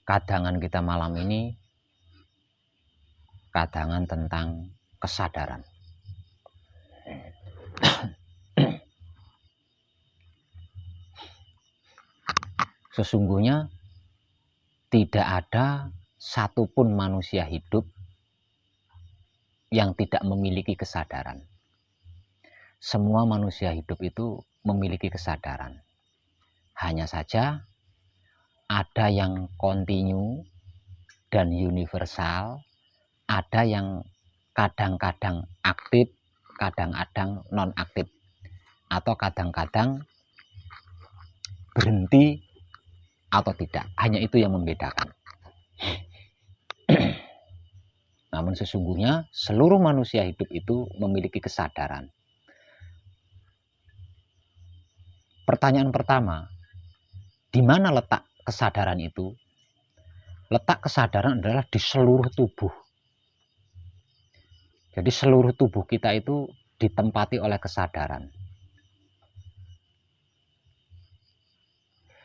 kadangan kita malam ini kadangan tentang kesadaran. Sesungguhnya tidak ada satupun manusia hidup yang tidak memiliki kesadaran. Semua manusia hidup itu memiliki kesadaran. Hanya saja ada yang kontinu dan universal, ada yang kadang-kadang aktif, kadang-kadang non-aktif, atau kadang-kadang berhenti atau tidak. Hanya itu yang membedakan. Namun sesungguhnya seluruh manusia hidup itu memiliki kesadaran. Pertanyaan pertama, di mana letak kesadaran itu? Letak kesadaran adalah di seluruh tubuh. Jadi seluruh tubuh kita itu ditempati oleh kesadaran.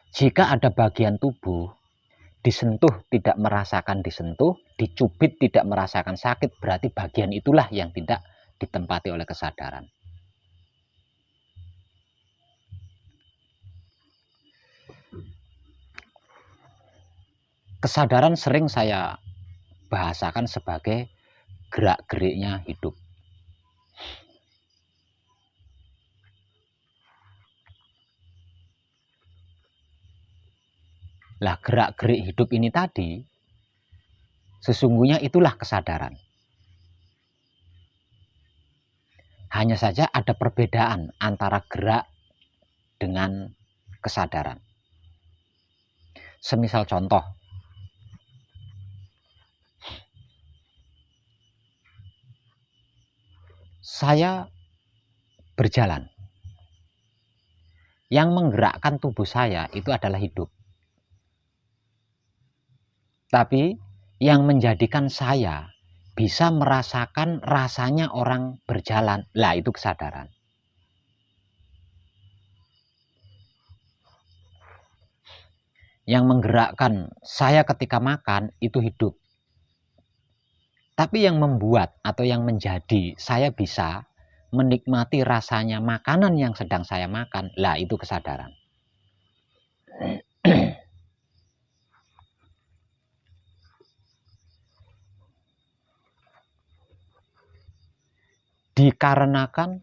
Jika ada bagian tubuh disentuh tidak merasakan disentuh, dicubit tidak merasakan sakit, berarti bagian itulah yang tidak ditempati oleh kesadaran. Kesadaran sering saya bahasakan sebagai gerak-geriknya hidup. Lah, gerak-gerik hidup ini tadi sesungguhnya itulah kesadaran. Hanya saja ada perbedaan antara gerak dengan kesadaran. Semisal contoh, saya berjalan. Yang menggerakkan tubuh saya itu adalah hidup. Tapi yang menjadikan saya bisa merasakan rasanya orang berjalan, lah itu kesadaran. Yang menggerakkan saya ketika makan itu hidup. Tapi yang membuat atau yang menjadi saya bisa menikmati rasanya makanan yang sedang saya makan, lah itu kesadaran. Dikarenakan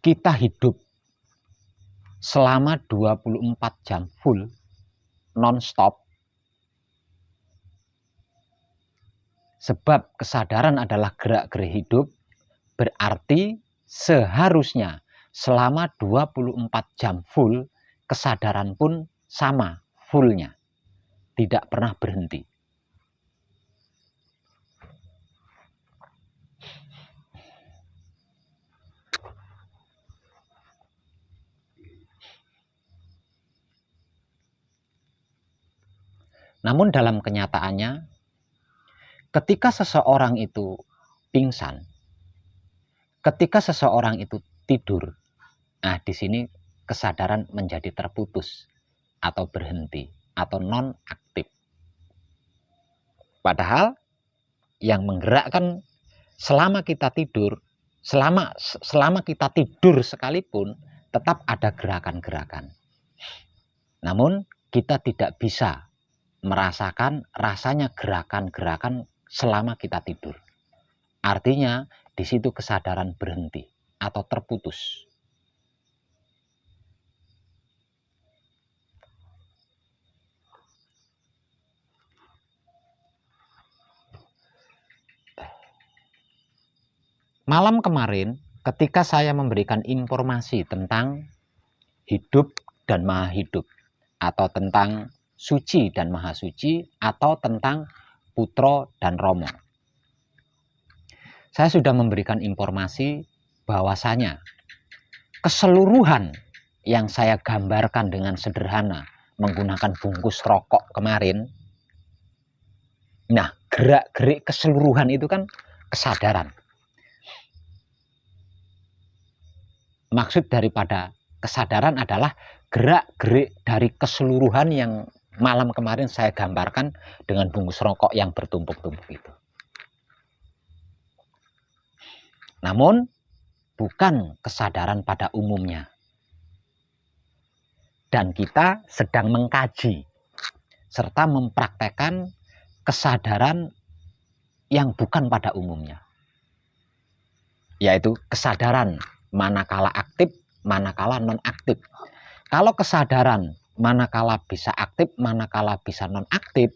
kita hidup selama 24 jam full, non-stop, sebab kesadaran adalah gerak-gerik hidup, berarti seharusnya selama 24 jam full, kesadaran pun sama fullnya, tidak pernah berhenti. Namun dalam kenyataannya, ketika seseorang itu pingsan, ketika seseorang itu tidur, nah di sini kesadaran menjadi terputus atau berhenti atau non-aktif. Padahal yang menggerakkan selama kita tidur, selama kita tidur sekalipun tetap ada gerakan-gerakan. Namun kita tidak bisa merasakan rasanya gerakan-gerakan selama kita tidur. Artinya di situ kesadaran berhenti atau terputus. Malam kemarin ketika saya memberikan informasi tentang hidup dan maha hidup, atau tentang suci dan maha suci, atau tentang Putro dan Romo, saya sudah memberikan informasi bahwasanya keseluruhan yang saya gambarkan dengan sederhana menggunakan bungkus rokok kemarin, nah gerak-gerik keseluruhan itu kan kesadaran. Maksud daripada kesadaran adalah gerak-gerik dari keseluruhan yang malam kemarin saya gambarkan dengan bungkus rokok yang bertumpuk-tumpuk itu. Namun bukan kesadaran pada umumnya. Dan kita sedang mengkaji serta mempraktekkan kesadaran yang bukan pada umumnya. Yaitu kesadaran manakala aktif, manakala non-aktif. Kalau kesadaran manakala bisa aktif, manakala bisa non-aktif,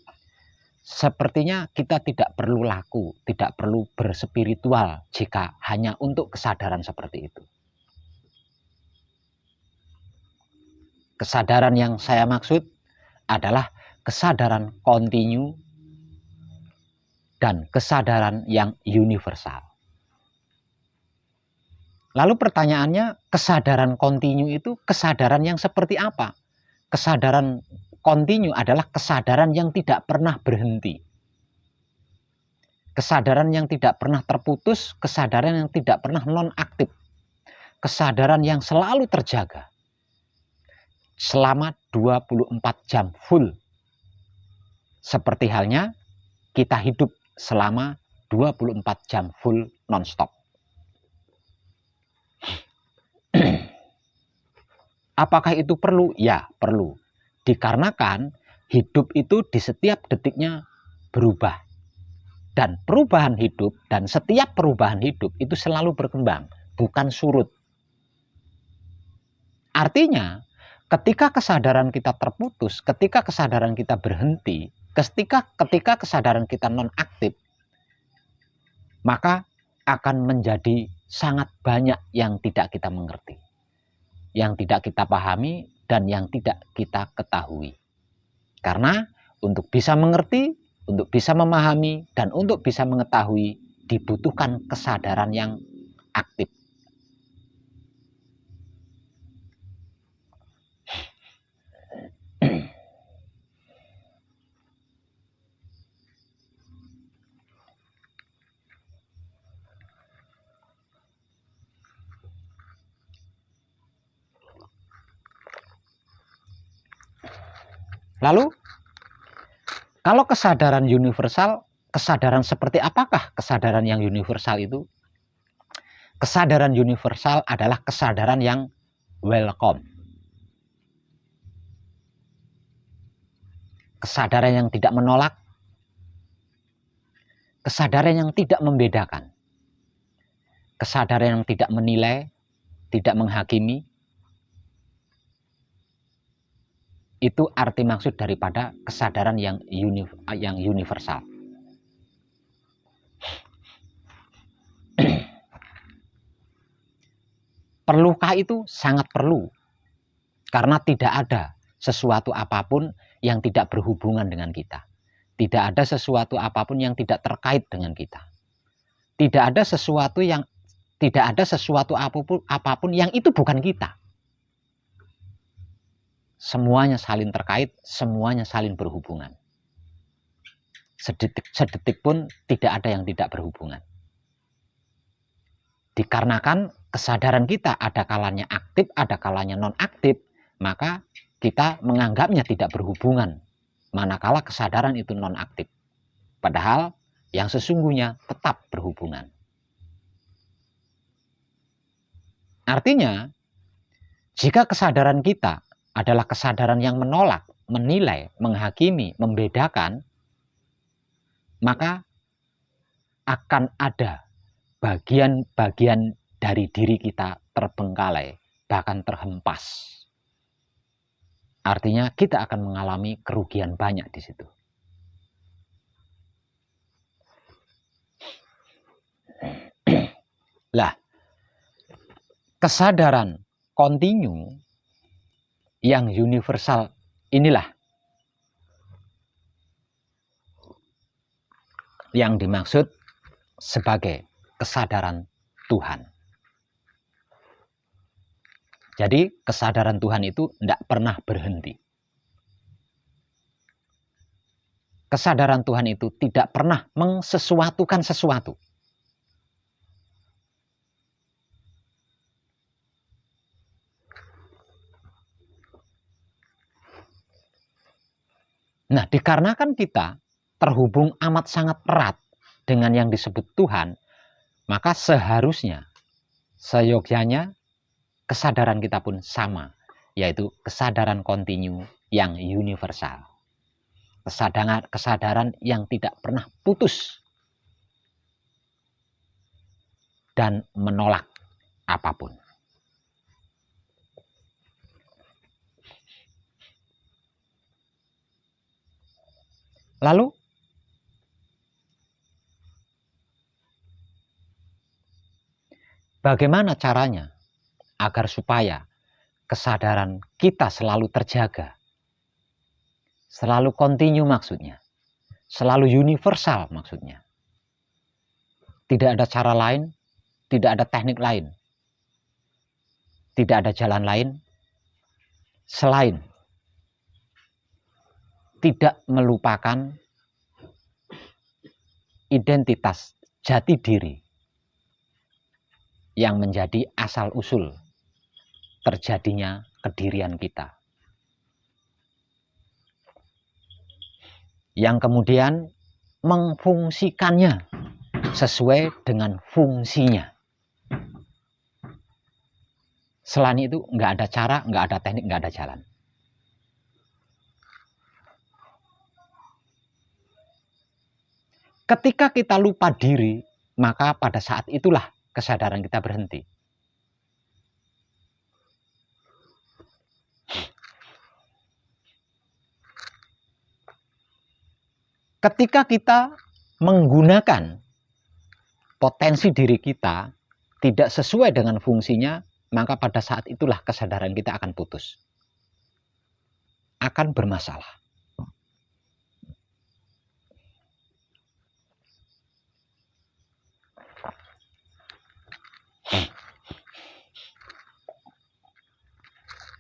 sepertinya kita tidak perlu laku, tidak perlu berspiritual jika hanya untuk kesadaran seperti itu. Kesadaran yang saya maksud adalah kesadaran kontinu dan kesadaran yang universal. Lalu pertanyaannya, kesadaran kontinu itu kesadaran yang seperti apa? Kesadaran kontinu adalah kesadaran yang tidak pernah berhenti. Kesadaran yang tidak pernah terputus, kesadaran yang tidak pernah non-aktif. Kesadaran yang selalu terjaga. Selama 24 jam full. Seperti halnya kita hidup selama 24 jam full non-stop. Apakah itu perlu? Ya, perlu. Dikarenakan hidup itu di setiap detiknya berubah. Dan perubahan hidup dan setiap perubahan hidup itu selalu berkembang, bukan surut. Artinya, ketika kesadaran kita terputus, ketika kesadaran kita berhenti, ketika kesadaran kita nonaktif, maka akan menjadi sangat banyak yang tidak kita mengerti, yang tidak kita pahami, dan yang tidak kita ketahui. Karena untuk bisa mengerti, untuk bisa memahami, dan untuk bisa mengetahui dibutuhkan kesadaran yang aktif. Lalu, kalau kesadaran universal, kesadaran seperti apakah kesadaran yang universal itu? Kesadaran universal adalah kesadaran yang welcome. Kesadaran yang tidak menolak, kesadaran yang tidak membedakan, kesadaran yang tidak menilai, tidak menghakimi. Itu arti maksud daripada kesadaran yang universal. Perlukah itu? Sangat perlu. Karena tidak ada sesuatu apapun yang tidak berhubungan dengan kita. Tidak ada sesuatu apapun yang tidak terkait dengan kita. Tidak ada sesuatu apapun yang itu bukan kita. Semuanya saling terkait, semuanya saling berhubungan. Sedetik pun tidak ada yang tidak berhubungan. Dikarenakan kesadaran kita ada kalanya aktif, ada kalanya non-aktif, maka kita menganggapnya tidak berhubungan, manakala kesadaran itu non-aktif. Padahal yang sesungguhnya tetap berhubungan. Artinya, jika kesadaran kita adalah kesadaran yang menolak, menilai, menghakimi, membedakan, maka akan ada bagian-bagian dari diri kita terbengkalai, bahkan terhempas. Artinya kita akan mengalami kerugian banyak di situ. Lah, kesadaran kontinu yang universal inilah yang dimaksud sebagai kesadaran Tuhan. Jadi kesadaran Tuhan itu tidak pernah berhenti. Kesadaran Tuhan itu tidak pernah mengsesuatukan sesuatu. Nah, dikarenakan kita terhubung amat sangat erat dengan yang disebut Tuhan, maka seharusnya, seyogyanya, kesadaran kita pun sama, yaitu kesadaran kontinu yang universal. Kesadaran yang tidak pernah putus dan menolak apapun. Lalu, bagaimana caranya agar supaya kesadaran kita selalu terjaga, selalu kontinu maksudnya, selalu universal maksudnya. Tidak ada cara lain, tidak ada teknik lain, tidak ada jalan lain selain tidak melupakan identitas jati diri yang menjadi asal-usul terjadinya kedirian kita. Yang kemudian mengfungsikannya sesuai dengan fungsinya. Selain itu nggak ada cara, nggak ada teknik, nggak ada jalan. Ketika kita lupa diri, maka pada saat itulah kesadaran kita berhenti. Ketika kita menggunakan potensi diri kita tidak sesuai dengan fungsinya, maka pada saat itulah kesadaran kita akan putus. Akan bermasalah.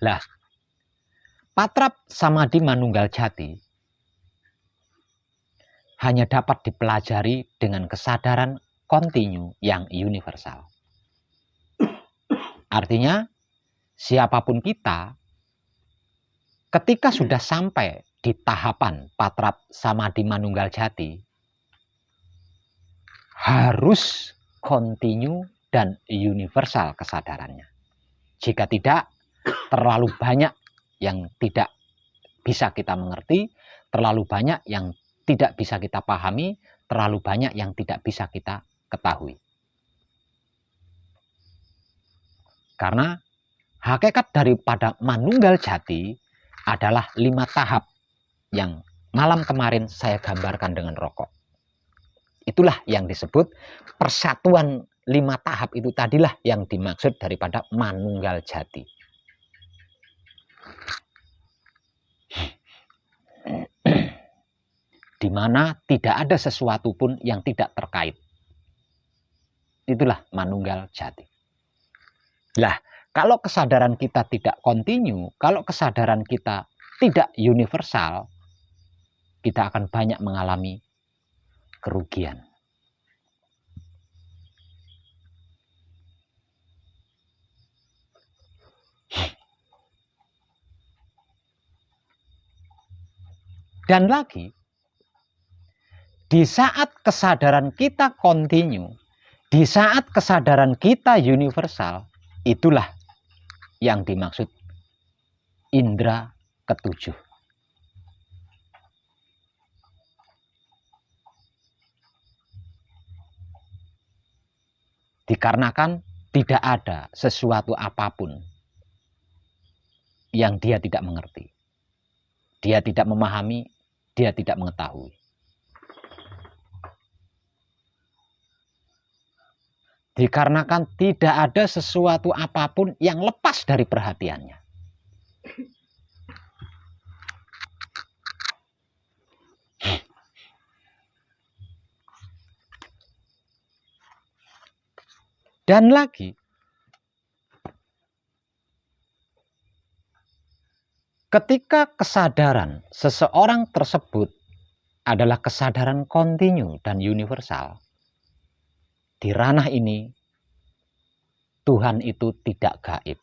Lah, patrap samadhi manunggal jati hanya dapat dipelajari dengan kesadaran kontinu yang universal. Artinya, siapapun kita, ketika sudah sampai di tahapan patrap samadhi manunggal jati, harus kontinu dan universal kesadarannya. Jika tidak, terlalu banyak yang tidak bisa kita mengerti, terlalu banyak yang tidak bisa kita pahami, terlalu banyak yang tidak bisa kita ketahui. Karena hakikat daripada manunggal jati adalah 5 tahap yang malam kemarin saya gambarkan dengan rokok. Itulah yang disebut persatuan 5 tahap itu tadilah yang dimaksud daripada manunggal jati. Di mana tidak ada sesuatu pun yang tidak terkait. Itulah manunggal jati. Lah, kalau kesadaran kita tidak kontinu, kalau kesadaran kita tidak universal, kita akan banyak mengalami kerugian. Dan lagi, di saat kesadaran kita kontinu, di saat kesadaran kita universal, itulah yang dimaksud indera ketujuh. Dikarenakan tidak ada sesuatu apapun yang dia tidak mengerti. Dia tidak memahami, dia tidak mengetahui. Dikarenakan tidak ada sesuatu apapun yang lepas dari perhatiannya. Dan lagi, ketika kesadaran seseorang tersebut adalah kesadaran kontinu dan universal, di ranah ini Tuhan itu tidak gaib.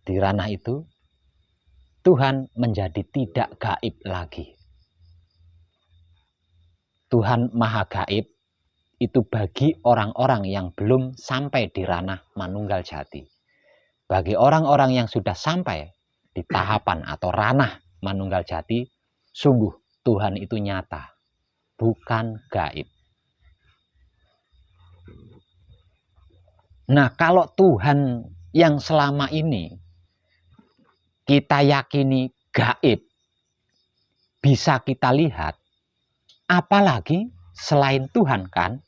Di ranah itu Tuhan menjadi tidak gaib lagi. Tuhan Maha Gaib itu bagi orang-orang yang belum sampai di ranah manunggal jati. Bagi orang-orang yang sudah sampai di tahapan atau ranah manunggal jati, sungguh Tuhan itu nyata, bukan gaib. Nah, kalau Tuhan yang selama ini kita yakini gaib, bisa kita lihat, apalagi selain Tuhan, kan?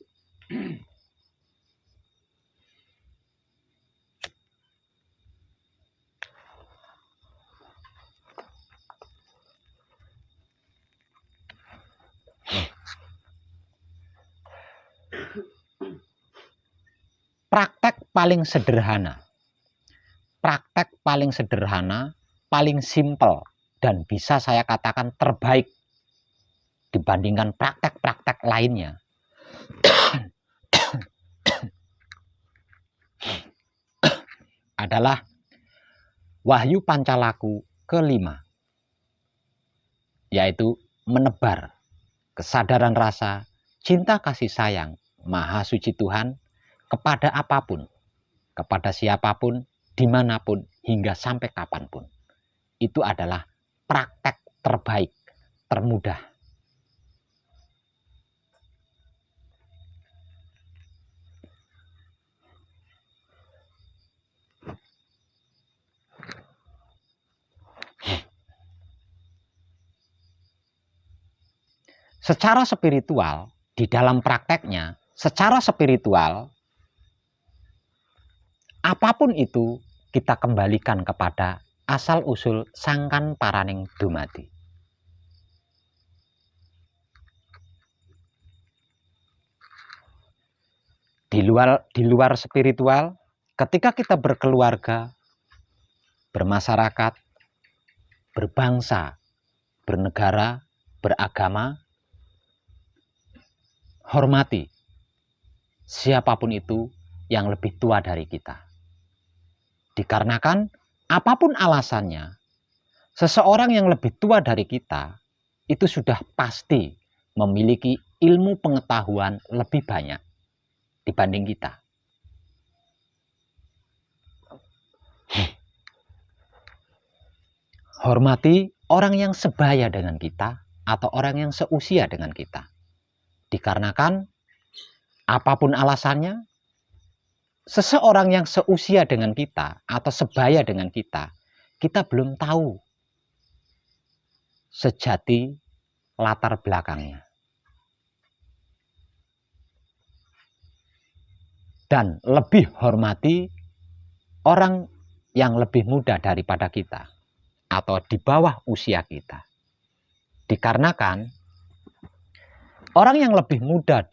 Praktek paling sederhana, paling simpel, dan bisa saya katakan terbaik dibandingkan praktek-praktek lainnya. Adalah Wahyu Pancalaku ke-5, yaitu menebar kesadaran rasa cinta kasih sayang Maha Suci Tuhan kepada apapun, kepada siapapun, dimanapun, hingga sampai kapanpun. Itu adalah praktek terbaik, termudah. Secara spiritual, di dalam prakteknya, secara spiritual, apapun itu kita kembalikan kepada asal-usul sangkan paraning dumadi. Di luar spiritual, ketika kita berkeluarga, bermasyarakat, berbangsa, bernegara, beragama, hormati siapapun itu yang lebih tua dari kita. Dikarenakan apapun alasannya, seseorang yang lebih tua dari kita itu sudah pasti memiliki ilmu pengetahuan lebih banyak dibanding kita. Hormati orang yang sebaya dengan kita atau orang yang seusia dengan kita. Dikarenakan apapun alasannya, seseorang yang seusia dengan kita atau sebaya dengan kita, kita belum tahu sejati latar belakangnya. Dan lebih hormati orang yang lebih muda daripada kita atau di bawah usia kita. Dikarenakan orang yang lebih muda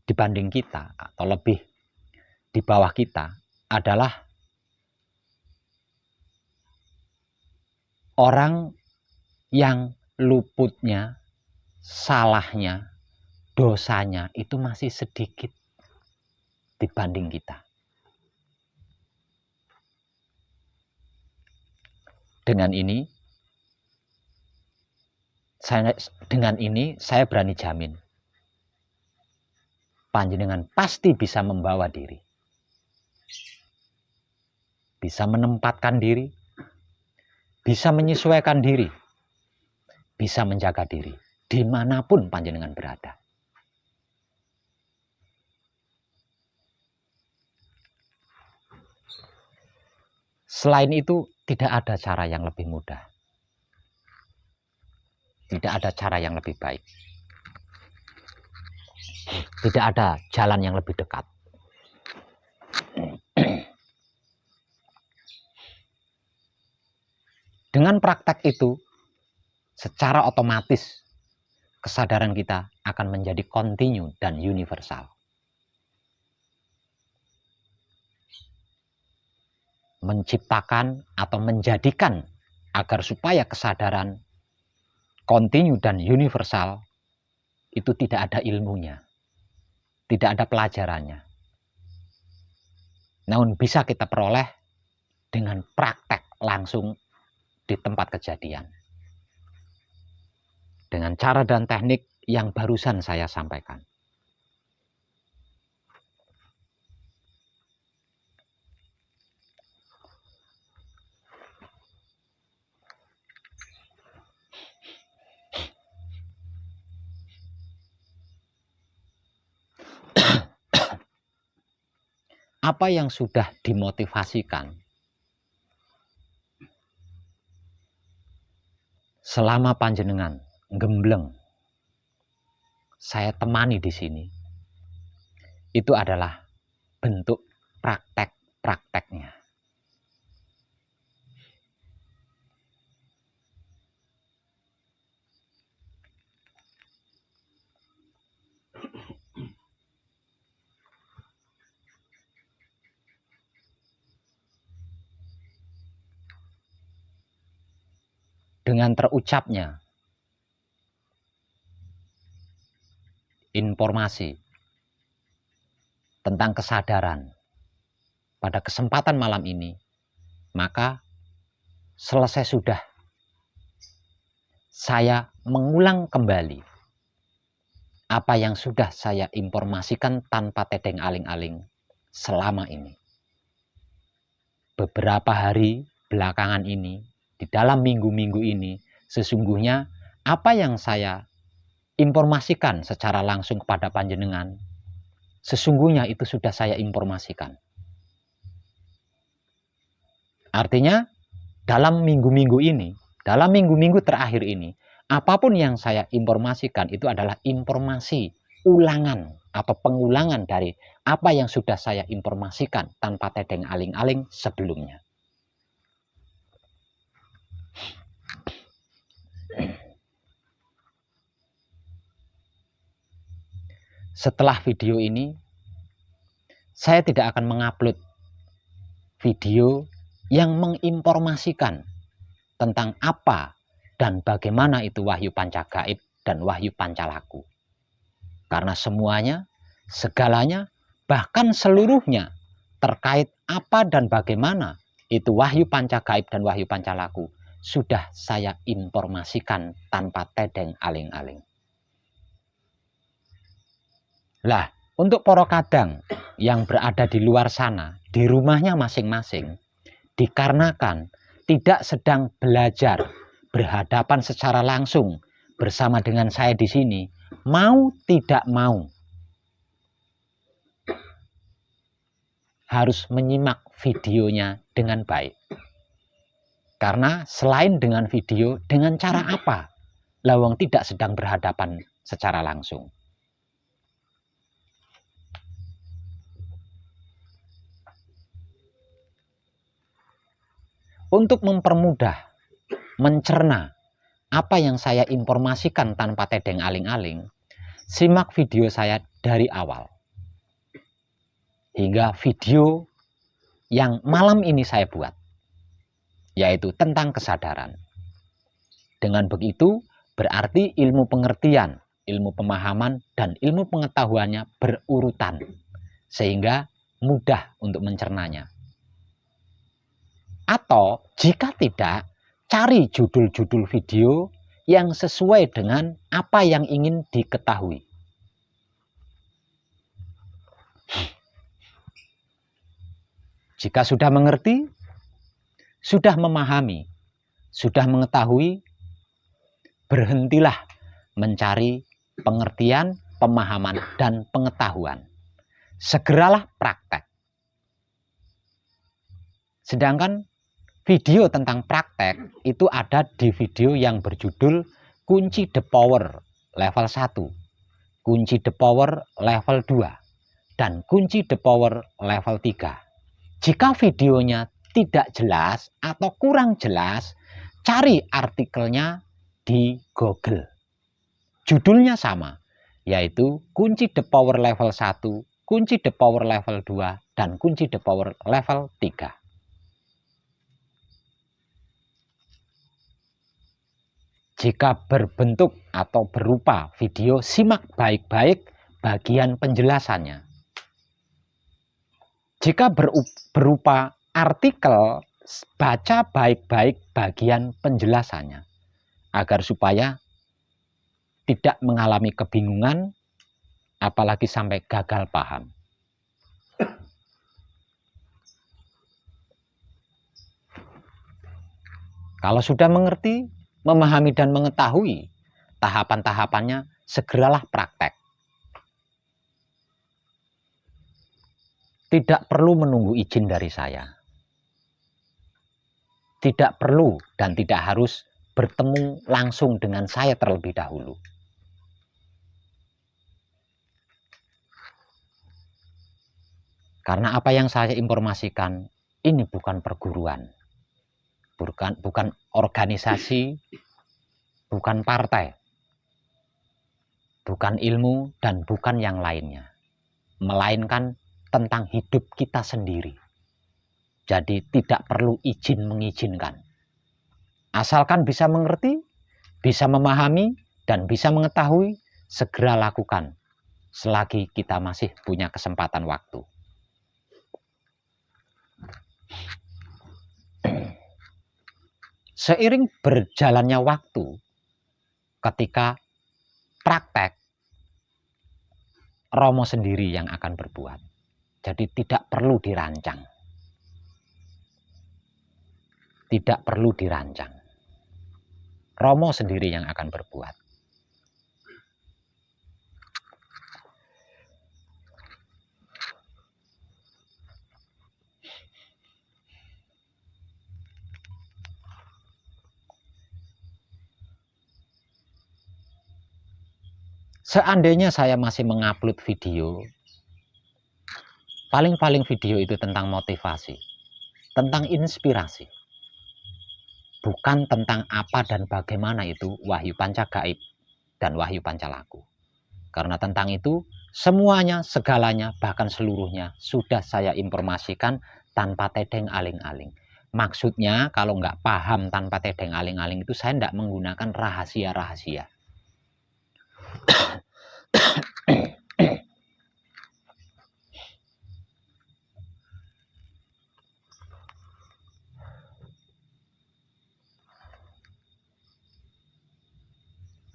dibanding kita atau lebih di bawah kita adalah orang yang luputnya, salahnya, dosanya itu masih sedikit dibanding kita. Dengan ini saya berani jamin panjenengan pasti bisa membawa diri, bisa menempatkan diri, bisa menyesuaikan diri, bisa menjaga diri dimanapun panjenengan berada. Selain itu, tidak ada cara yang lebih mudah. Tidak ada cara yang lebih baik. Tidak ada jalan yang lebih dekat. Dengan praktek itu, secara otomatis kesadaran kita akan menjadi kontinu dan universal. Menciptakan atau menjadikan agar supaya kesadaran kontinu dan universal itu tidak ada ilmunya, tidak ada pelajarannya. Namun bisa kita peroleh dengan praktek langsung di tempat kejadian. Dengan cara dan teknik yang barusan saya sampaikan. Apa yang sudah dimotivasikan selama panjenengan gembleng saya temani di sini, itu adalah bentuk praktek-prakteknya. Dengan terucapnya informasi tentang kesadaran pada kesempatan malam ini, maka selesai sudah saya mengulang kembali apa yang sudah saya informasikan tanpa tedeng aling-aling selama ini. Beberapa hari belakangan ini, di dalam minggu-minggu ini, sesungguhnya apa yang saya informasikan secara langsung kepada panjenengan, sesungguhnya itu sudah saya informasikan. Artinya, dalam minggu-minggu ini, dalam minggu-minggu terakhir ini, apapun yang saya informasikan itu adalah informasi ulangan atau pengulangan dari apa yang sudah saya informasikan tanpa tedeng aling-aling sebelumnya. Setelah video ini, saya tidak akan mengupload video yang menginformasikan tentang apa dan bagaimana itu wahyu pancagaib dan wahyu pancalaku. Karena semuanya, segalanya, bahkan seluruhnya terkait apa dan bagaimana itu wahyu pancagaib dan wahyu pancalaku sudah saya informasikan tanpa tedeng aling-aling. Lah, untuk para kadang yang berada di luar sana, di rumahnya masing-masing, dikarenakan tidak sedang belajar berhadapan secara langsung bersama dengan saya di sini, mau tidak mau harus menyimak videonya dengan baik. Karena selain dengan video, dengan cara apa? Lawang tidak sedang berhadapan secara langsung. Untuk mempermudah mencerna apa yang saya informasikan tanpa tedeng aling-aling, simak video saya dari awal hingga video yang malam ini saya buat, yaitu tentang kesadaran. Dengan begitu, berarti ilmu pengertian, ilmu pemahaman, dan ilmu pengetahuannya berurutan, sehingga mudah untuk mencernanya. Atau jika tidak, cari judul-judul video yang sesuai dengan apa yang ingin diketahui. Jika sudah mengerti, sudah memahami, sudah mengetahui, berhentilah mencari pengertian, pemahaman, dan pengetahuan. Segeralah praktek. Sedangkan video tentang praktek itu ada di video yang berjudul Kunci The Power level 1, Kunci The Power level 2, dan Kunci The Power level 3. Jika videonya tidak jelas atau kurang jelas, cari artikelnya di Google. Judulnya sama, yaitu Kunci The Power level 1, Kunci The Power level 2, dan Kunci The Power level 3. Jika berbentuk atau berupa video, simak baik-baik bagian penjelasannya. Jika berupa artikel, baca baik-baik bagian penjelasannya agar supaya tidak mengalami kebingungan, apalagi sampai gagal paham. Kalau sudah mengerti, memahami dan mengetahui tahapan-tahapannya, segeralah praktek. Tidak perlu menunggu izin dari saya. Tidak perlu dan tidak harus bertemu langsung dengan saya terlebih dahulu. Karena apa yang saya informasikan ini bukan perguruan, bukan organisasi, bukan partai, bukan ilmu, dan bukan yang lainnya. Melainkan tentang hidup kita sendiri. Jadi tidak perlu izin mengizinkan. Asalkan bisa mengerti, bisa memahami, dan bisa mengetahui, segera lakukan selagi kita masih punya kesempatan waktu. Seiring berjalannya waktu, ketika praktek, Romo sendiri yang akan berbuat. Jadi tidak perlu dirancang. Tidak perlu dirancang. Romo sendiri yang akan berbuat. Seandainya saya masih mengupload video, paling-paling video itu tentang motivasi, tentang inspirasi. Bukan tentang apa dan bagaimana itu Wahyu Panca Gaib dan Wahyu Pancalaku. Karena tentang itu, semuanya, segalanya, bahkan seluruhnya sudah saya informasikan tanpa tedeng aling-aling. Maksudnya kalau nggak paham tanpa tedeng aling-aling itu saya nggak menggunakan rahasia-rahasia.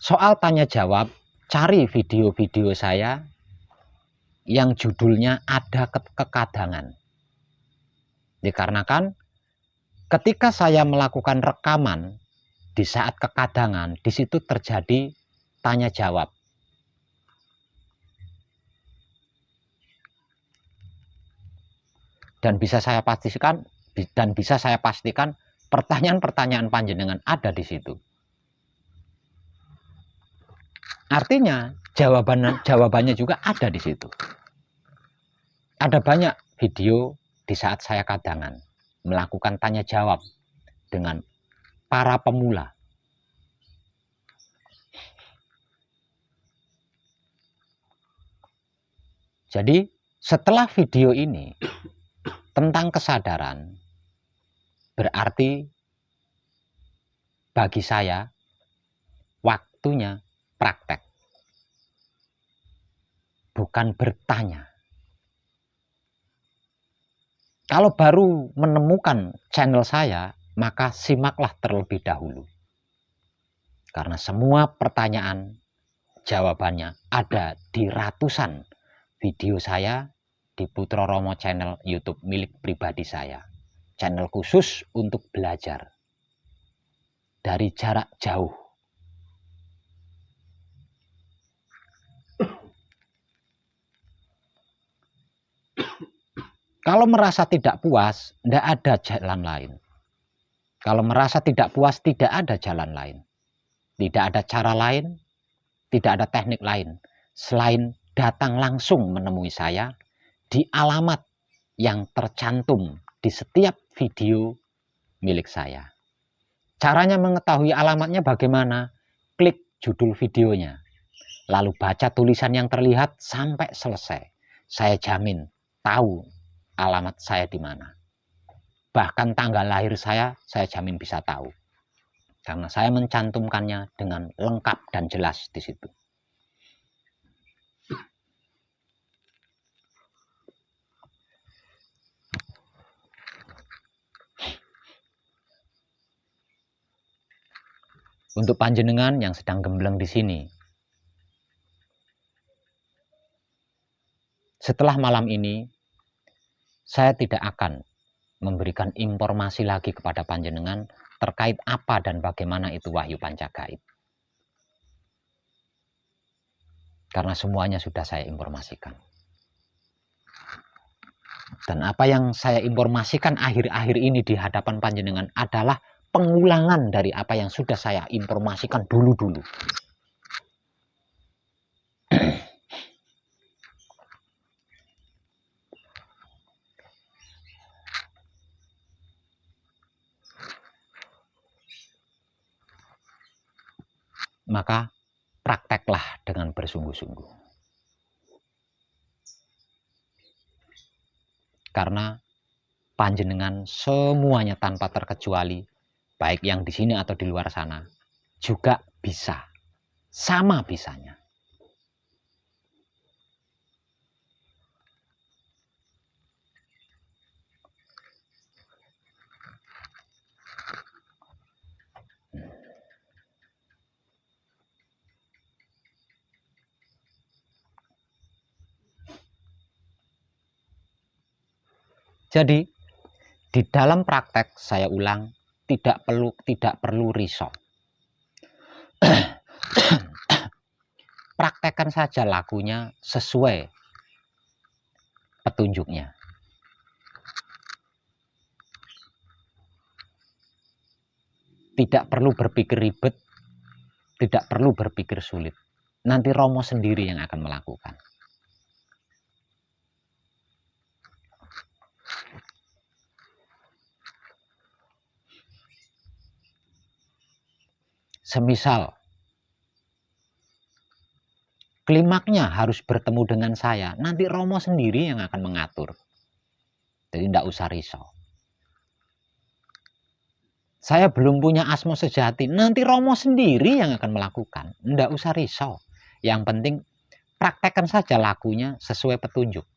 Soal tanya jawab, cari video-video saya yang judulnya ada kekadangan. Dikarenakan ketika saya melakukan rekaman di saat kekadangan, di situ terjadi tanya jawab. Dan bisa saya pastikan pertanyaan-pertanyaan panjenengan ada di situ. Artinya jawabannya juga ada di situ. Ada banyak video di saat saya kadangan melakukan tanya jawab dengan para pemula. Jadi setelah video ini tentang kesadaran, berarti bagi saya waktunya praktek, bukan bertanya. Kalau baru menemukan channel saya, maka simaklah terlebih dahulu. Karena semua pertanyaan, jawabannya ada di ratusan video saya di Putra Romo channel YouTube milik pribadi saya. Channel khusus untuk belajar dari jarak jauh. Kalau merasa tidak puas, tidak ada jalan lain. Kalau merasa tidak puas, tidak ada jalan lain. Tidak ada cara lain, tidak ada teknik lain. Selain datang langsung menemui saya di alamat yang tercantum di setiap video milik saya. Caranya mengetahui alamatnya bagaimana? Klik judul videonya, lalu baca tulisan yang terlihat sampai selesai. Saya jamin tahu alamat saya di mana. Bahkan tanggal lahir saya jamin bisa tahu. Karena saya mencantumkannya dengan lengkap dan jelas di situ. Untuk panjenengan yang sedang gembleng di sini, setelah malam ini, saya tidak akan memberikan informasi lagi kepada panjenengan terkait apa dan bagaimana itu wahyu pancagaib. Karena semuanya sudah saya informasikan. Dan apa yang saya informasikan akhir-akhir ini di hadapan panjenengan adalah pengulangan dari apa yang sudah saya informasikan dulu-dulu. Maka prakteklah dengan bersungguh-sungguh. Karena panjenengan semuanya tanpa terkecuali, baik yang di sini atau di luar sana, juga bisa. Sama bisanya. Jadi, di dalam praktek, saya ulang, tidak perlu risau. Praktekkan saja lakunya sesuai petunjuknya. Tidak perlu berpikir ribet, tidak perlu berpikir sulit. Nanti Romo sendiri yang akan melakukan. Semisal klimaknya harus bertemu dengan saya, nanti Romo sendiri yang akan mengatur. Jadi tidak usah risau. Saya belum punya asma sejati, nanti Romo sendiri yang akan melakukan. Tidak usah risau. Yang penting praktekkan saja lakunya sesuai petunjuk.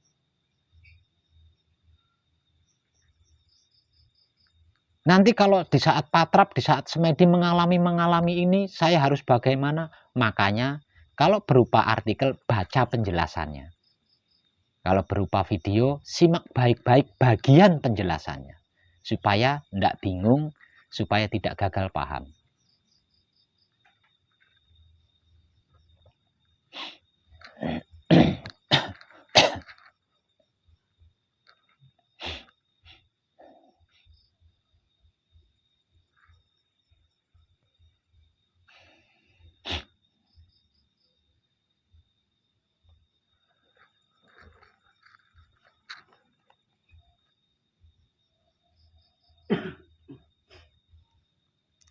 Nanti kalau di saat patrap, di saat semedi mengalami ini, saya harus bagaimana? Makanya kalau berupa artikel, baca penjelasannya. Kalau berupa video, simak baik-baik bagian penjelasannya. Supaya tidak bingung, supaya tidak gagal paham.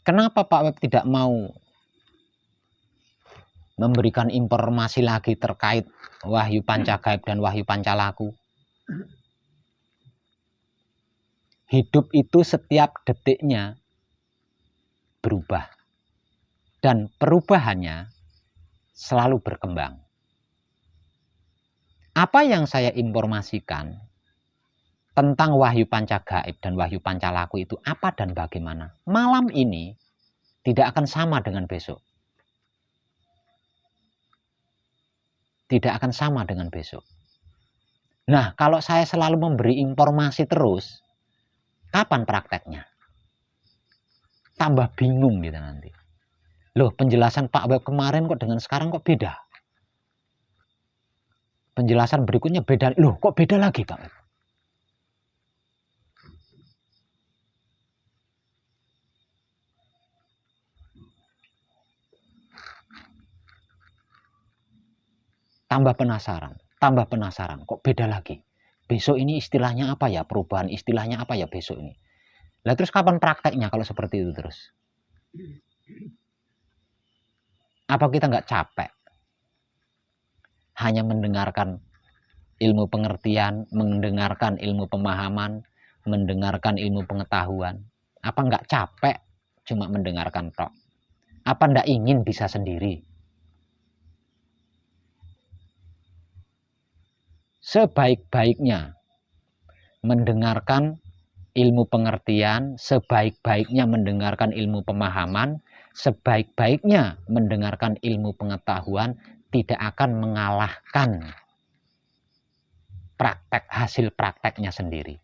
Kenapa Pak Web tidak mau memberikan informasi lagi terkait wahyu pancagaib dan wahyu pancalaku? Hidup itu setiap detiknya berubah. Dan perubahannya selalu berkembang. Apa yang saya informasikan tentang wahyu pancagaib dan wahyu pancalaku itu apa dan bagaimana? Malam ini tidak akan sama dengan besok. Tidak akan sama dengan besok. Nah, kalau saya selalu memberi informasi terus, kapan prakteknya? Tambah bingung gitu nanti. Loh, penjelasan Pak Web kemarin kok dengan sekarang kok beda? Penjelasan berikutnya beda. Loh, kok beda lagi Pak Web? Tambah penasaran, kok beda lagi? Besok ini istilahnya apa ya? Perubahan istilahnya apa ya besok ini? Lah terus kapan prakteknya kalau seperti itu terus? Apa kita nggak capek? Hanya mendengarkan ilmu pengertian, mendengarkan ilmu pemahaman, mendengarkan ilmu pengetahuan. Apa nggak capek cuma mendengarkan tok? Apa nggak ingin bisa sendiri? Sebaik-baiknya mendengarkan ilmu pengertian, sebaik-baiknya mendengarkan ilmu pemahaman, sebaik-baiknya mendengarkan ilmu pengetahuan tidak akan mengalahkan hasil prakteknya sendiri.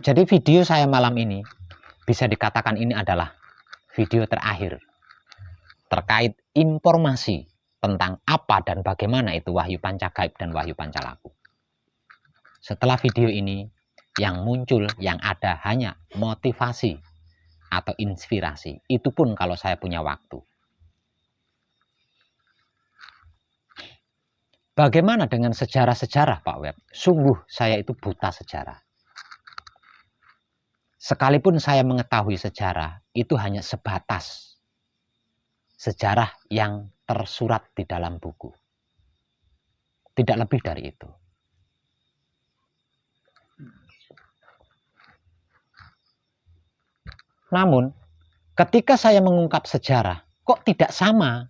Jadi video saya malam ini bisa dikatakan ini adalah video terakhir terkait informasi tentang apa dan bagaimana itu wahyu pancagaib dan wahyu pancalaku. Setelah video ini yang muncul, yang ada hanya motivasi atau inspirasi. Itu pun kalau saya punya waktu. Bagaimana dengan sejarah-sejarah Pak Web? Sungguh saya itu buta sejarah. Sekalipun saya mengetahui sejarah, itu hanya sebatas sejarah yang tersurat di dalam buku. Tidak lebih dari itu. Namun, ketika saya mengungkap sejarah, kok tidak sama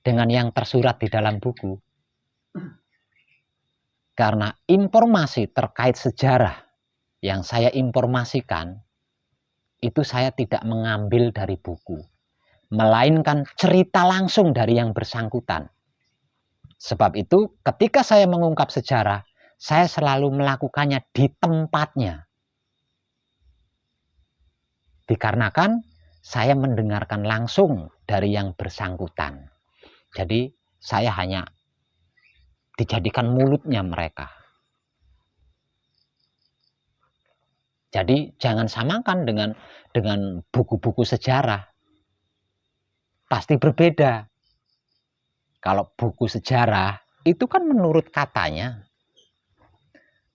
dengan yang tersurat di dalam buku? Karena informasi terkait sejarah yang saya informasikan, itu saya tidak mengambil dari buku, melainkan cerita langsung dari yang bersangkutan. Sebab itu, ketika saya mengungkap sejarah, saya selalu melakukannya di tempatnya. Dikarenakan saya mendengarkan langsung dari yang bersangkutan. Jadi, saya hanya dijadikan mulutnya mereka. Jadi jangan samakan dengan buku-buku sejarah. Pasti berbeda. Kalau buku sejarah itu kan menurut katanya.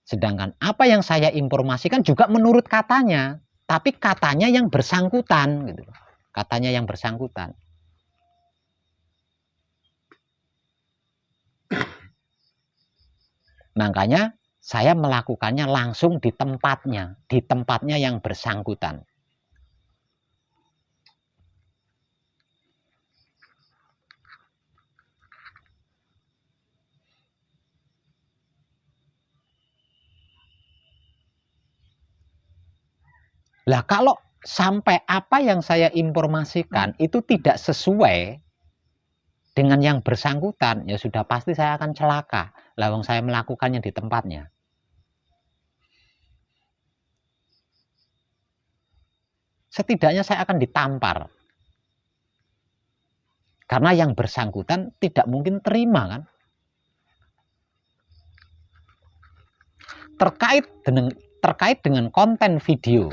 Sedangkan apa yang saya informasikan juga menurut katanya, tapi katanya yang bersangkutan gitu. Katanya yang bersangkutan. Makanya saya melakukannya langsung di tempatnya yang bersangkutan. Lah kalau sampai apa yang saya informasikan itu tidak sesuai dengan yang bersangkutan, ya sudah pasti saya akan celaka. Lawang saya melakukannya di tempatnya. Setidaknya saya akan ditampar. Karena yang bersangkutan tidak mungkin terima kan. Terkait dengan konten video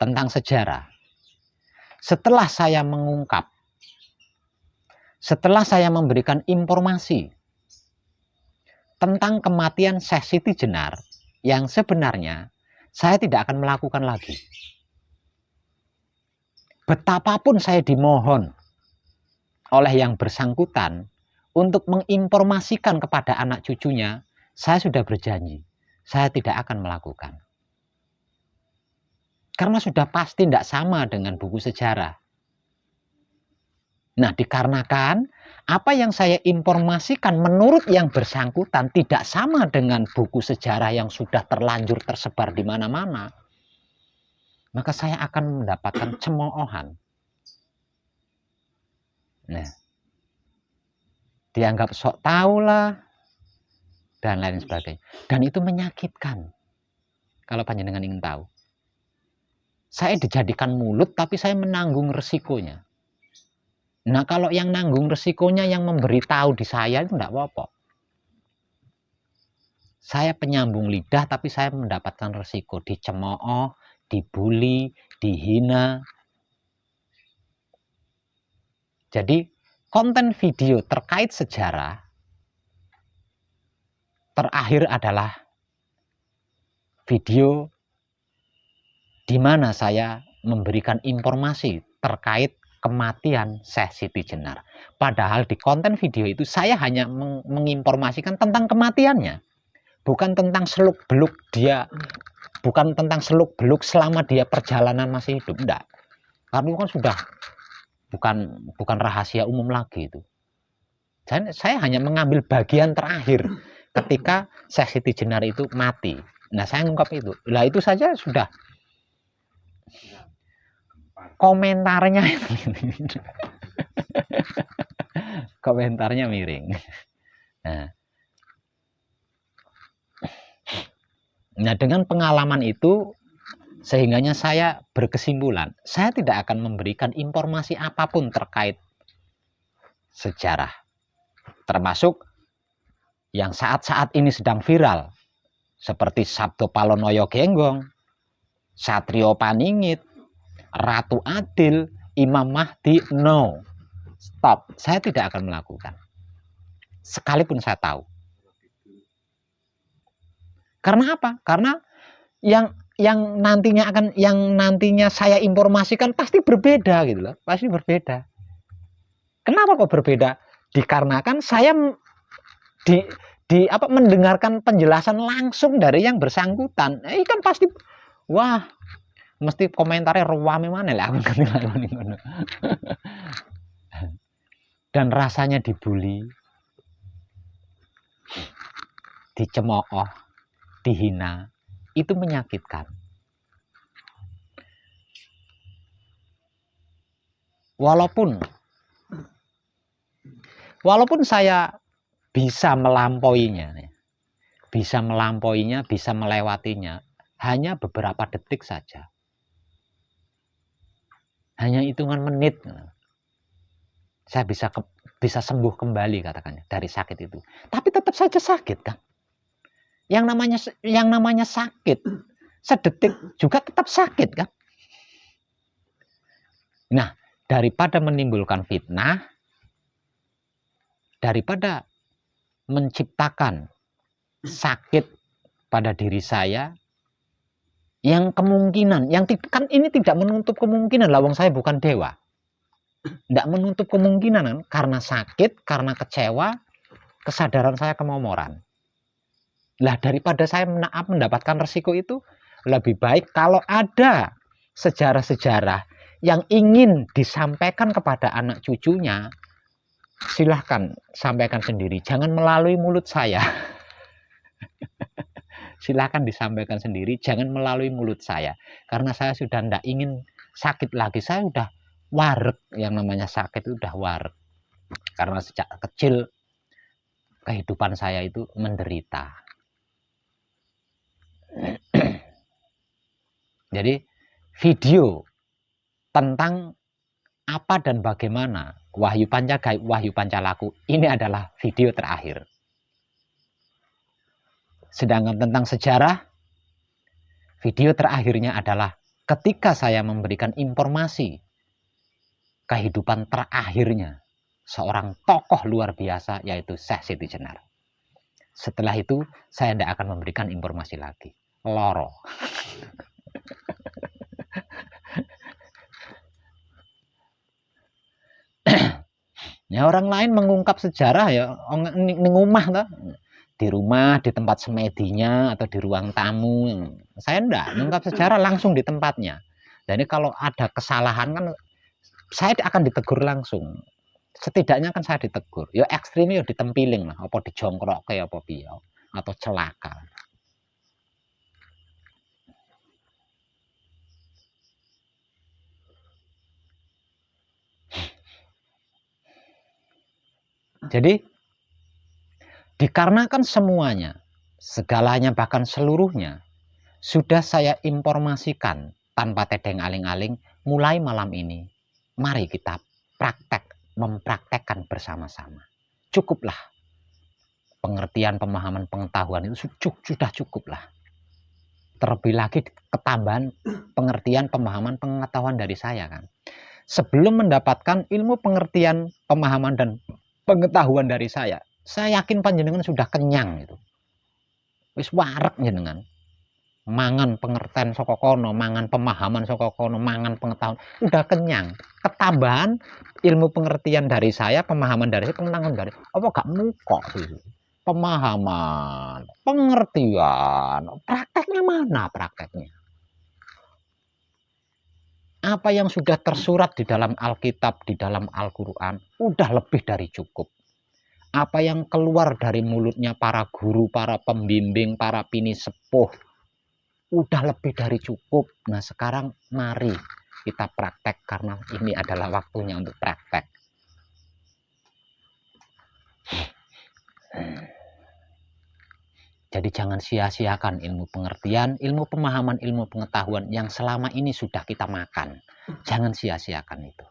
tentang sejarah. Setelah saya mengungkap, setelah saya memberikan informasi tentang kematian Syekh Siti Jenar yang sebenarnya saya tidak akan melakukan lagi. Betapapun saya dimohon oleh yang bersangkutan untuk menginformasikan kepada anak cucunya, saya sudah berjanji, saya tidak akan melakukan. Karena sudah pasti tidak sama dengan buku sejarah. Nah, dikarenakan apa yang saya informasikan menurut yang bersangkutan tidak sama dengan buku sejarah yang sudah terlanjur tersebar di mana-mana, maka saya akan mendapatkan cemoohan. Nah, dianggap sok tahu lah, dan lain sebagainya. Dan itu menyakitkan. Kalau panjenengan ingin tahu. Saya dijadikan mulut, tapi saya menanggung resikonya. Nah, kalau yang nanggung resikonya yang memberitahu di saya itu enggak apa-apa. Saya penyambung lidah, tapi saya mendapatkan resiko. Dicemooh, dibully, dihina. Jadi, konten video terkait sejarah terakhir adalah video di mana saya memberikan informasi terkait kematian Syekh Siti Jenar. Padahal di konten video itu saya hanya menginformasikan tentang kematiannya, bukan tentang seluk-beluk dia, bukan tentang seluk-beluk selama dia perjalanan masih hidup, enggak. Karena itu kan sudah bukan rahasia umum lagi itu. Saya hanya mengambil bagian terakhir ketika Syekh Siti Jenar itu mati. Nah, saya ngungkap itu. Lah itu saja sudah komentarnya itu. Komentarnya miring. Nah, dengan pengalaman itu sehingganya saya berkesimpulan, saya tidak akan memberikan informasi apapun terkait sejarah, termasuk yang saat-saat ini sedang viral, seperti Sabdo Palonoyo Genggong, Satrio Paningit, Ratu Adil, Imam Mahdi. No, stop. Saya tidak akan melakukan, sekalipun saya tahu. Karena apa? Karena yang nantinya saya informasikan pasti berbeda gitu loh, pasti berbeda. Kenapa kok berbeda? Dikarenakan saya mendengarkan penjelasan langsung dari yang bersangkutan. Ini kan pasti wah, mesti komentarnya ruwame mana lah. Dan rasanya dibully, dicemooh, dihina, itu menyakitkan. Walaupun saya bisa melampauinya, bisa melewatinya, hanya beberapa detik saja, hanya hitungan menit, saya bisa sembuh kembali katakannya dari sakit itu. Tapi tetap saja sakit kan? Yang namanya sakit sedetik juga tetap sakit kan? Nah, daripada menimbulkan fitnah, daripada menciptakan sakit pada diri saya, yang kemungkinan, kan ini tidak menutup kemungkinan, lawang saya bukan dewa, tidak menutup kemungkinan kan? Karena sakit, karena kecewa, kesadaran saya kemomoran. Lah daripada saya mendapatkan resiko itu, lebih baik kalau ada sejarah-sejarah yang ingin disampaikan kepada anak cucunya, silahkan sampaikan sendiri, jangan melalui mulut saya. Silahkan disampaikan sendiri, jangan melalui mulut saya, karena saya sudah tidak ingin sakit lagi. Saya sudah wareg, yang namanya sakit itu sudah wareg, karena sejak kecil kehidupan saya itu menderita. Jadi video tentang apa dan bagaimana Wahyu Panca Gaib, Wahyu Pancalaku, ini adalah video terakhir. Sedangkan tentang sejarah, video terakhirnya adalah ketika saya memberikan informasi kehidupan terakhirnya seorang tokoh luar biasa, yaitu Syekh Siti Jenar. Setelah itu saya tidak akan memberikan informasi lagi. Loro. Ya, orang lain mengungkap sejarah ya ngumah lah, di rumah, di tempat semedinya, atau di ruang tamu. Saya enggak mengungkap sejarah langsung di tempatnya. Jadi kalau ada kesalahan kan saya akan ditegur langsung. Setidaknya kan saya ditegur. Ya ekstrimnya ya ditempiling lah, apa dijongkrok kayak apa piye, atau celaka. Jadi dikarenakan semuanya, segalanya, bahkan seluruhnya sudah saya informasikan tanpa tedeng aling-aling, mulai malam ini mari kita mempraktekkan bersama-sama. Cukuplah pengertian, pemahaman, pengetahuan itu sudah cukuplah. Terlebih lagi ketambahan pengertian, pemahaman, pengetahuan dari saya kan. Sebelum mendapatkan ilmu, pengertian, pemahaman, dan pengetahuan dari saya yakin panjenengan sudah kenyang itu. Wis warek jenengan. mangan pengertian saka kono, mangan pemahaman saka kono, mangan pengetahuan, udah kenyang. Ketambahan ilmu pengertian dari saya, pemahaman dari saya, pengetahuan dari apa gak mukok sih. Pemahaman, pengertian, prakteknya mana prakteknya? Apa yang sudah tersurat di dalam Alkitab, di dalam Al-Quran, udah lebih dari cukup. Apa yang keluar dari mulutnya para guru, para pembimbing, para pini sepuh, udah lebih dari cukup. Nah sekarang mari kita praktek, karena ini adalah waktunya untuk praktek. Jadi jangan sia-siakan ilmu pengertian, ilmu pemahaman, ilmu pengetahuan yang selama ini sudah kita makan. Jangan sia-siakan itu.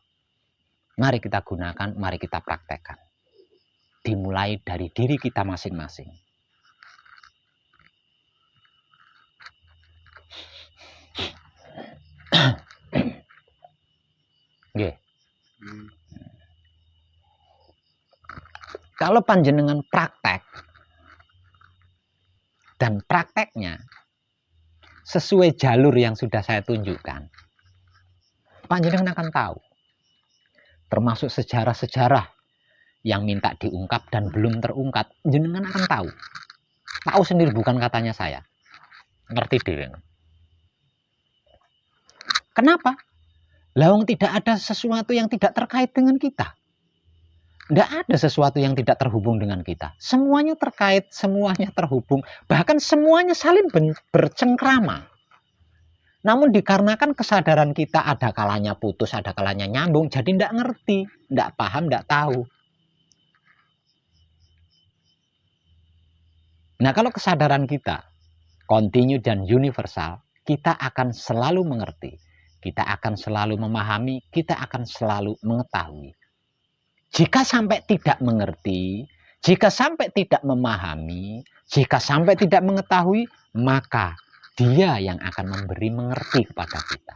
Mari kita gunakan, mari kita praktekkan. Dimulai dari diri kita masing-masing. Nggih. Kalau panjenengan praktek dan prakteknya sesuai jalur yang sudah saya tunjukkan, panjenengan akan tahu. Termasuk sejarah-sejarah yang minta diungkap dan belum terungkap, jenengan akan tahu. Tahu sendiri, bukan katanya saya. Ngerti dhewe. Kenapa? Lawang tidak ada sesuatu yang tidak terkait dengan kita. Tidak ada sesuatu yang tidak terhubung dengan kita. Semuanya terkait, semuanya terhubung. Bahkan semuanya saling bercengkrama. Namun dikarenakan kesadaran kita ada kalanya putus, ada kalanya nyambung. Jadi tidak ngerti, tidak paham, tidak tahu. Nah kalau kesadaran kita kontinu dan universal, kita akan selalu mengerti. Kita akan selalu memahami, kita akan selalu mengetahui. Jika sampai tidak mengerti, jika sampai tidak memahami, jika sampai tidak mengetahui, maka dia yang akan memberi mengerti kepada kita.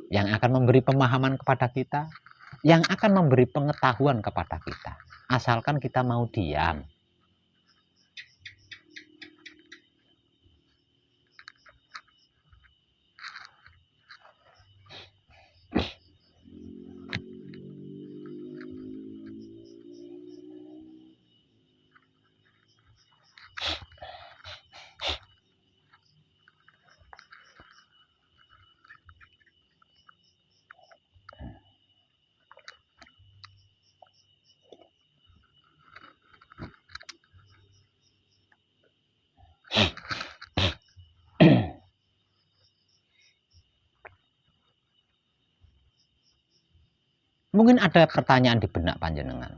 Yang akan memberi pemahaman kepada kita, yang akan memberi pengetahuan kepada kita. Asalkan kita mau diam. Mungkin ada pertanyaan di benak panjenengan.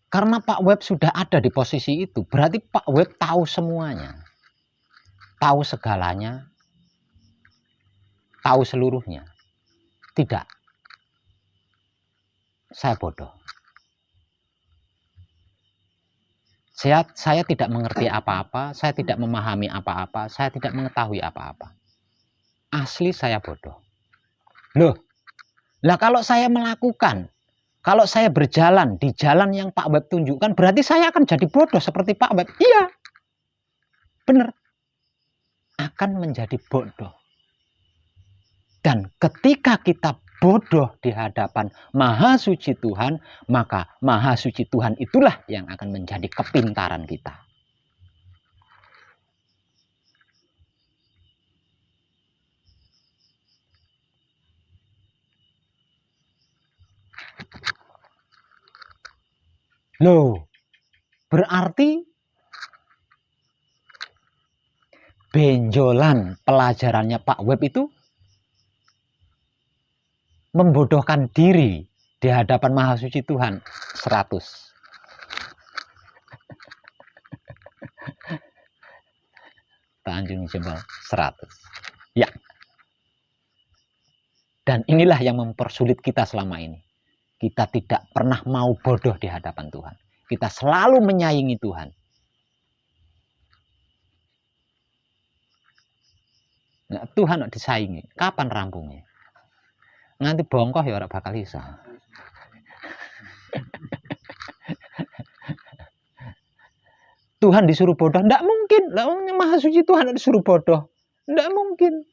Karena Pak Web sudah ada di posisi itu, berarti Pak Web tahu semuanya. Tahu segalanya, tahu seluruhnya. Tidak. Saya bodoh. Saya tidak mengerti apa-apa, saya tidak memahami apa-apa, saya tidak mengetahui apa-apa. Asli saya bodoh. Loh, lah kalau saya melakukan, kalau saya berjalan di jalan yang Pak Web tunjukkan, berarti saya akan jadi bodoh seperti Pak Web. Iya, benar. Akan menjadi bodoh. Dan ketika kita bodoh di hadapan Maha Suci Tuhan, maka Maha Suci Tuhan itulah yang akan menjadi kepintaran kita. Loh, berarti benjolan pelajarannya Pak Web itu membodohkan diri di hadapan Maha Suci Tuhan 100. Tanjung Jebel 100. Ya. Dan inilah yang mempersulit kita selama ini. Kita tidak pernah mau bodoh di hadapan Tuhan. Kita selalu menyaingi Tuhan. Nah, Tuhan disaingi, kapan rampungnya? Nganti bongkoh ya ora bakal bisa. Tuhan disuruh bodoh? Tidak mungkin. Maha suci Tuhan disuruh bodoh? Tidak mungkin.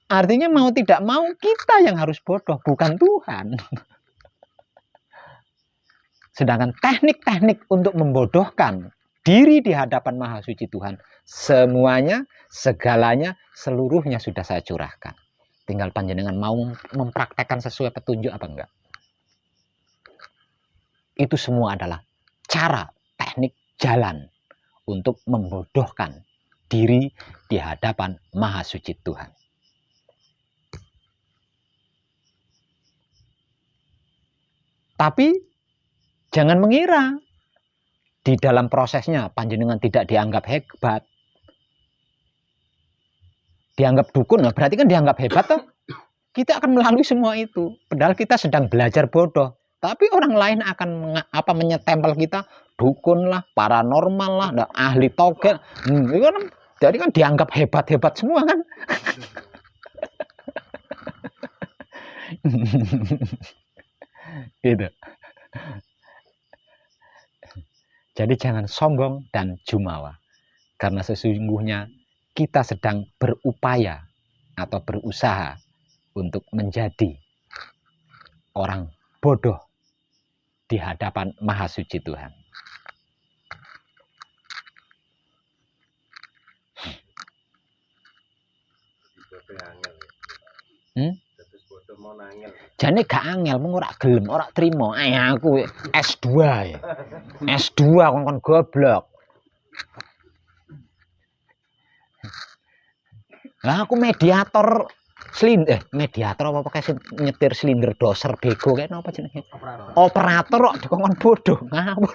Artinya mau tidak mau kita yang harus bodoh, bukan Tuhan. Sedangkan teknik-teknik untuk membodohkan diri di hadapan Maha Suci Tuhan, semuanya, segalanya, seluruhnya sudah saya curahkan. Tinggal panjenengan mau mempraktekkan sesuai petunjuk apa enggak. Itu semua adalah cara, teknik, jalan untuk membodohkan diri di hadapan Maha Suci Tuhan. Tapi jangan mengira di dalam prosesnya panjenengan tidak dianggap hebat, dianggap dukun, nah berarti kan dianggap hebat toh. Kita akan melalui semua itu, padahal kita sedang belajar bodoh. Tapi orang lain akan menyetempel kita dukun lah, paranormal lah, ahli togel. Jadi kan dianggap hebat-hebat semua kan. Gitu. Jadi jangan sombong dan jumawa, karena sesungguhnya kita sedang berupaya atau berusaha untuk menjadi orang bodoh di hadapan Maha Suci Tuhan. Jane gak angel, mung ora gelem, ora trimo. Aku S2 ya. S2 kon goblok. Lah aku mediator mediator apa pakai nyetir silinder doser bego kayak apa jenenge? Operator kok dikongkon bodoh, ngawur.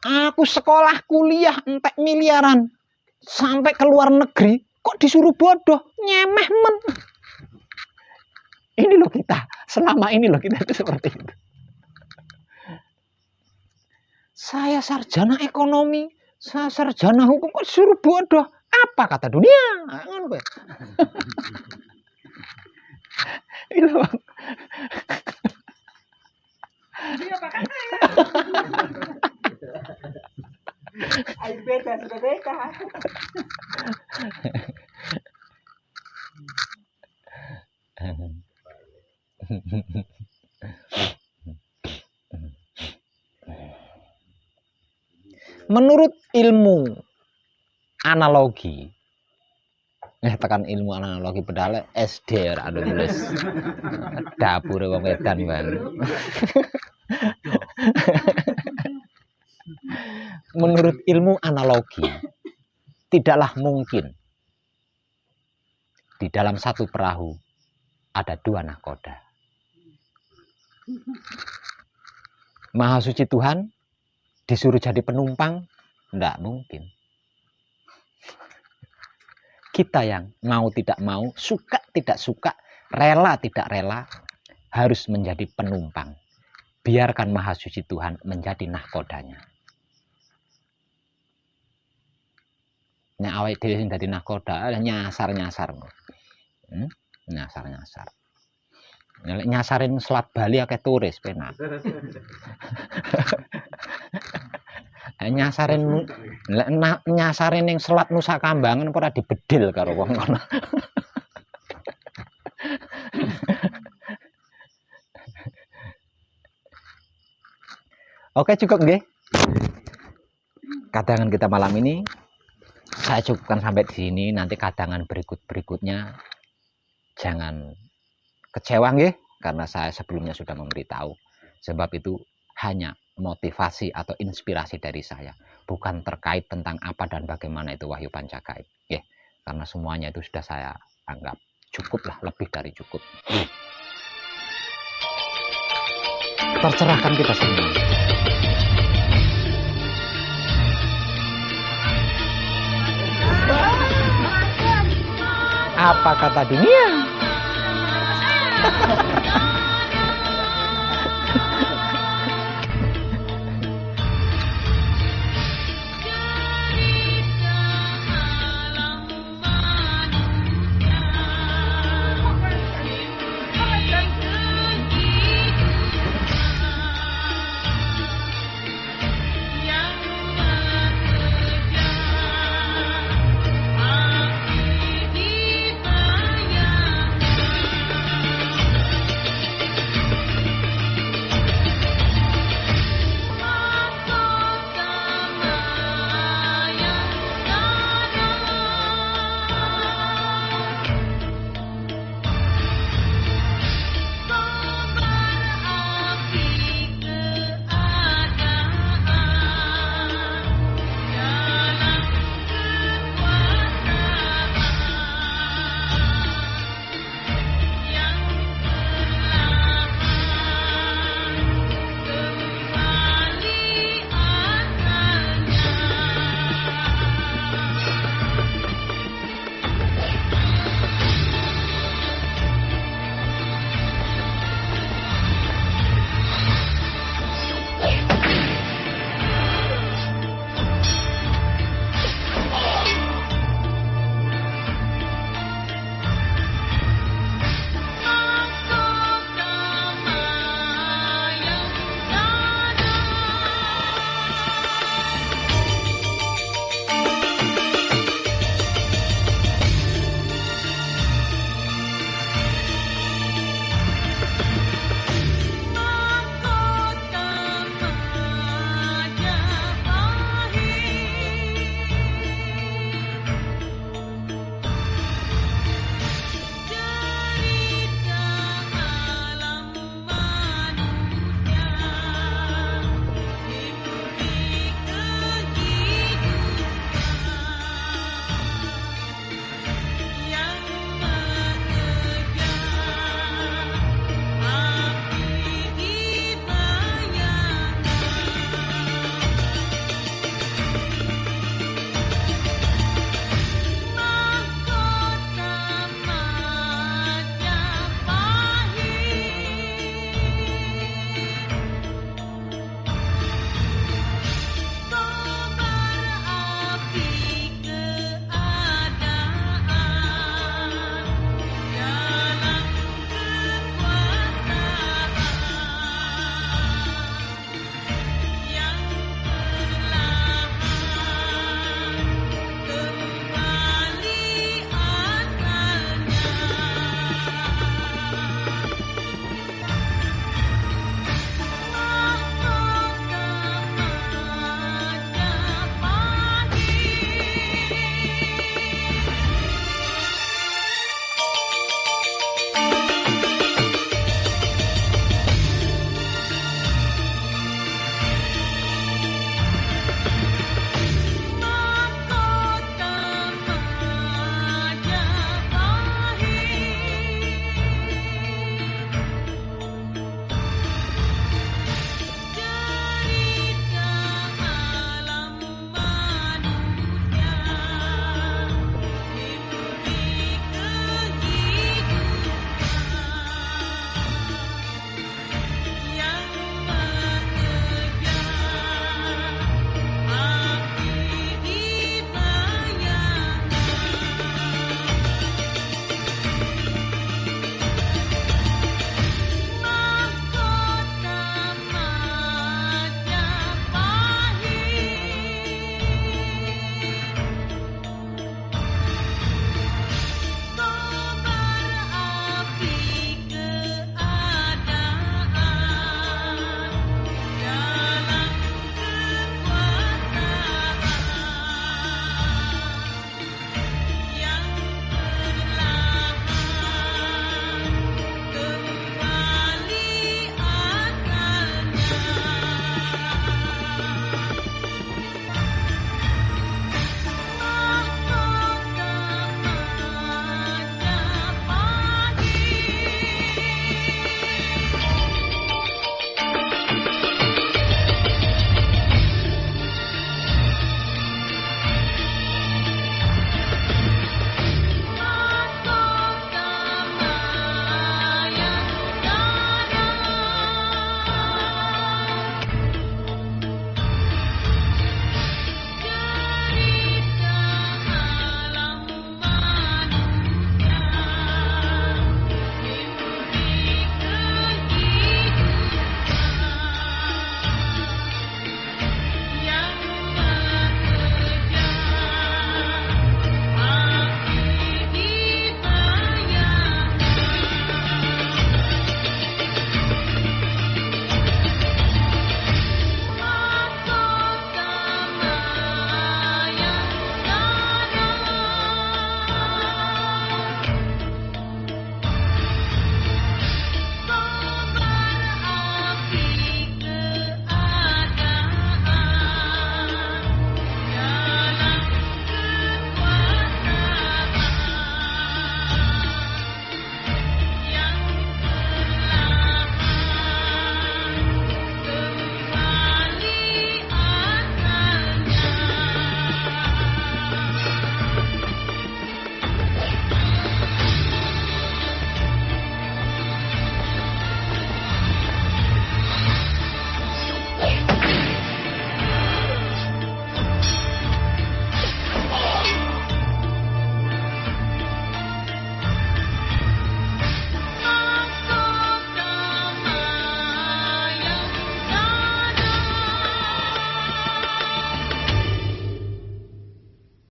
Aku sekolah kuliah entek miliaran sampai ke luar negeri kok disuruh bodoh, nyemeh men. Ini loh kita, selama ini loh kita itu seperti itu. Saya sarjana ekonomi, saya sarjana hukum, kok disuruh bodoh? Apa kata dunia? Ini loh. Beta sudah beta. Menurut ilmu analogi, tekan ilmu analogi pedale SD ora ada nulis dapur wong edan ban. Menurut ilmu analogi, tidaklah mungkin di dalam satu perahu ada dua nahkoda. Maha Suci Tuhan disuruh jadi penumpang, enggak mungkin. Kita yang mau tidak mau, suka tidak suka, rela tidak rela, harus menjadi penumpang. Biarkan Maha Suci Tuhan menjadi nahkodanya. Nek awake dhewe sing dadi nahkoda nyasar-nyasar. Nyasar-nyasar. Nek nyasarin Selat Bali akeh turis penak. Nyasarin ning Selat Nusa Kambangan ora dibedil karo wong kono. Oke, cukup nggih. Kadangan kita malam ini saya cukupkan sampai di sini. Nanti kadangan berikutnya jangan kecewa nggih, karena saya sebelumnya sudah memberitahu. Sebab itu hanya motivasi atau inspirasi dari saya, bukan terkait tentang apa dan bagaimana itu wahyu pancagaib, ya, karena semuanya itu sudah saya anggap cukup lah, lebih dari cukup. Tercerahkan kita semua. Apa kata dunia?